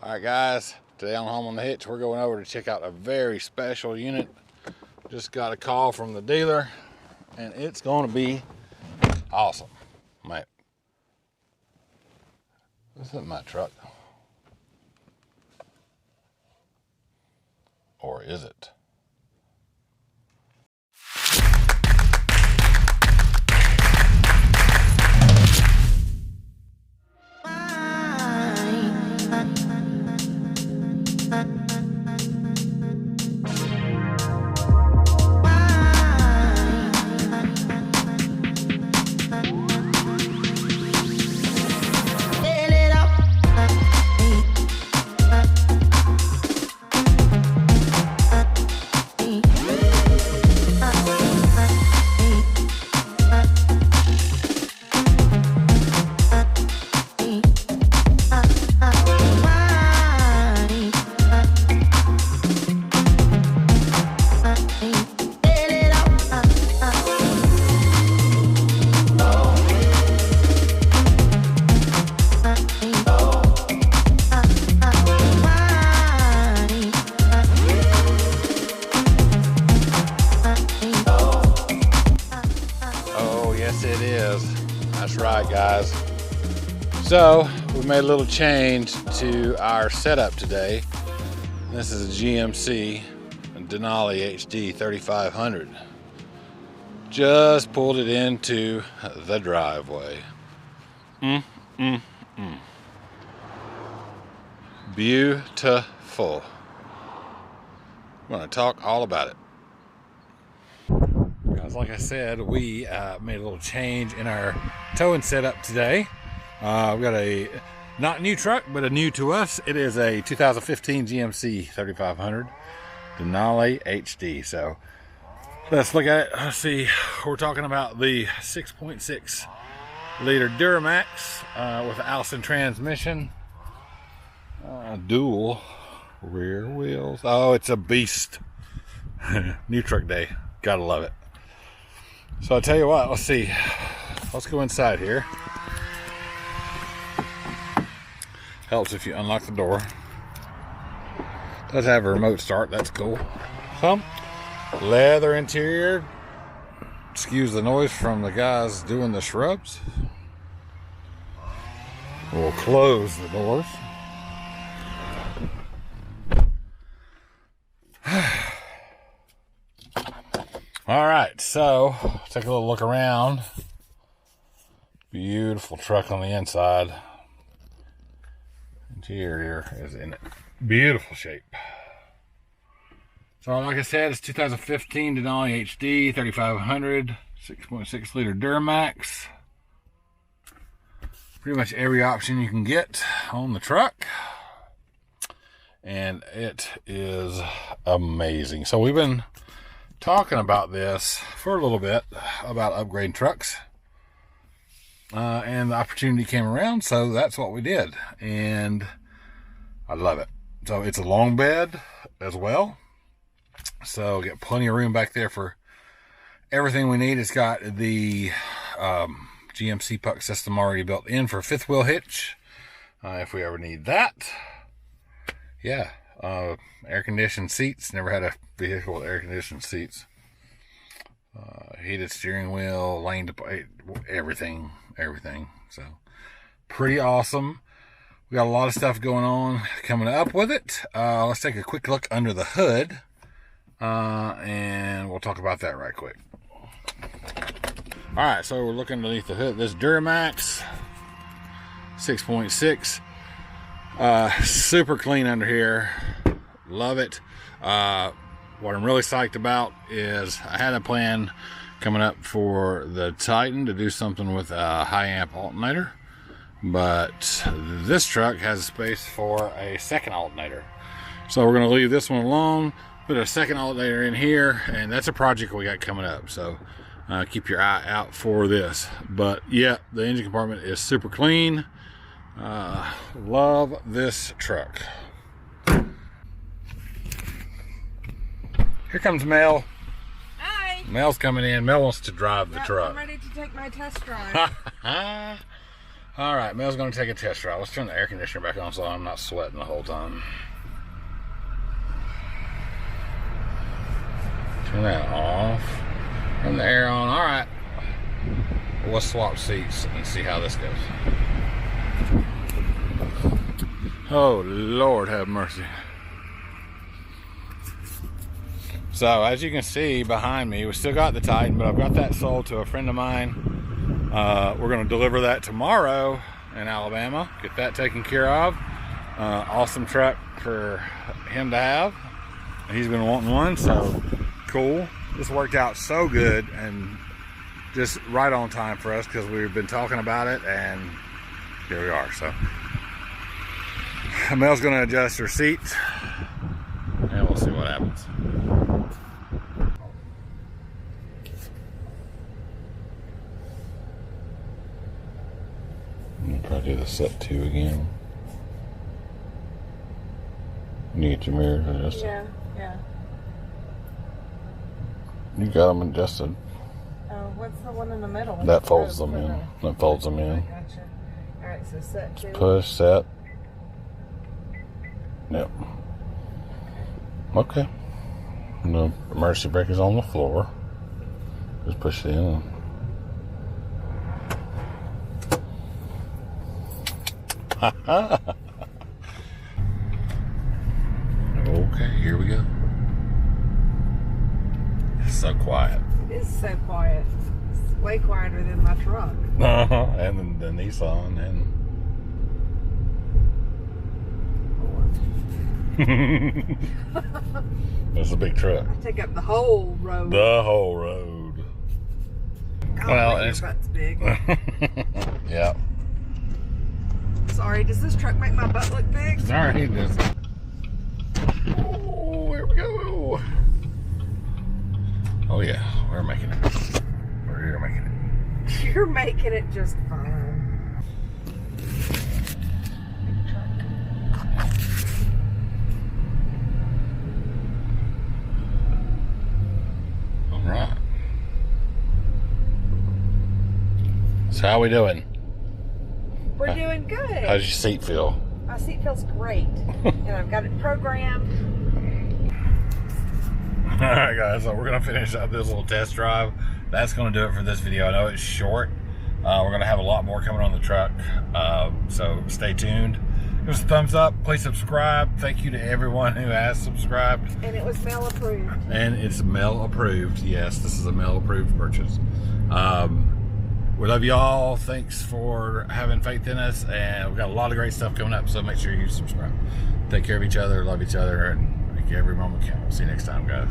All right, guys, today on Home on the Hitch, we're going over to check out a very special unit. Just got a call from the dealer, and it's going to be awesome, mate. This isn't my truck. Or is it? It is. That's right, guys. So we made a little change to our setup today. This is a GMC Denali HD 3500. Just pulled it into the driveway. Beautiful. I'm going to talk all about it. Like I said, we made a little change in our towing setup today. We've got a not new truck, but a new to us. It is a 2015 GMC 3500 Denali HD. So let's look at it. Let's see. We're talking about the 6.6 liter Duramax with Allison transmission, dual rear wheels. Oh, it's a beast. New truck day. Gotta love it. So I'll tell you what, let's see. Let's go inside here. Helps if you unlock the door. Does have a remote start, that's cool. Some leather interior. Excuse the noise from the guys doing the shrubs. We'll close the doors. All right, so take a little look around. Beautiful truck on the inside. Interior is in beautiful shape. So like I said, it's 2015 Denali HD 3500 6.6 liter Duramax. Pretty much every option you can get on the truck. And it is amazing. So we've been talking about this for a little bit, about upgrading trucks, and the opportunity came around, so that's what we did, and I love it. So it's a long bed as well, so get plenty of room back there for everything we need. It's got the GMC puck system already built in for fifth wheel hitch, if we ever need that. Yeah. Air conditioned seats. Never had a vehicle with air conditioned seats. Heated steering wheel, lane to everything. So pretty awesome. We got a lot of stuff going on coming up with it. Let's take a quick look under the hood, and we'll talk about that right quick. All right, so we're looking underneath the hood. This Duramax 6.6. Super clean under here. Love it. What I'm really psyched about is I had a plan coming up for the Titan to do something with a high amp alternator, but this truck has space for a second alternator. So we're going to leave this one alone, put a second alternator in here, and that's a project we got coming up. So keep your eye out for this. But yeah, the engine compartment is super clean. Love this truck. Here comes Mel. Hi. Mel's coming in. Mel wants to drive the truck. I'm ready to take my test drive. All right, Mel's going to take a test drive. Let's turn the air conditioner back on so I'm not sweating the whole time. Turn that off. Turn the air on. All right. Let's swap seats and see how this goes. Oh, Lord have mercy. So, as you can see behind me, we still got the Titan, but I've got that sold to a friend of mine. We're going to deliver that tomorrow in Alabama. Get that taken care of. Awesome truck for him to have. He's been wanting one, so cool. This worked out so good and just right on time for us because we've been talking about it, and here we are. So Mel's going to adjust her seats and we'll see what happens. I'm going to try to do the set 2 again. You get your mirrors adjusted? Yeah. You got them adjusted. What's the one in the middle? That folds them in. That folds them in. Gotcha. Alright, so set 2. Push, set. Yep. Okay. The emergency brake is on the floor. Just push it in. Okay, here we go. It's so quiet. It is so quiet. It's way quieter than my truck. And the Nissan and it's a big truck. I take up the whole road. The whole road. God, Well, your butt's big. Yeah. Sorry, does this truck make my butt look big? Sorry, just. Oh, here we go. Oh yeah, we're making it. We're making it. You're making it just fine. Big truck. All right. So how we doing? We're doing good. How's your seat feel? My seat feels great. And I've got it programmed. Alright guys, so we're going to finish up this little test drive. That's going to do it for this video. I know it's short. We're going to have a lot more coming on the truck. So stay tuned. Give us a thumbs up. Please subscribe. Thank you to everyone who has subscribed. And it was Mel approved. And it's Mel approved. Yes, this is a Mel approved purchase. We love y'all. Thanks for having faith in us. And we've got a lot of great stuff coming up. So make sure you subscribe. Take care of each other. Love each other. And make every moment count. See you next time, guys.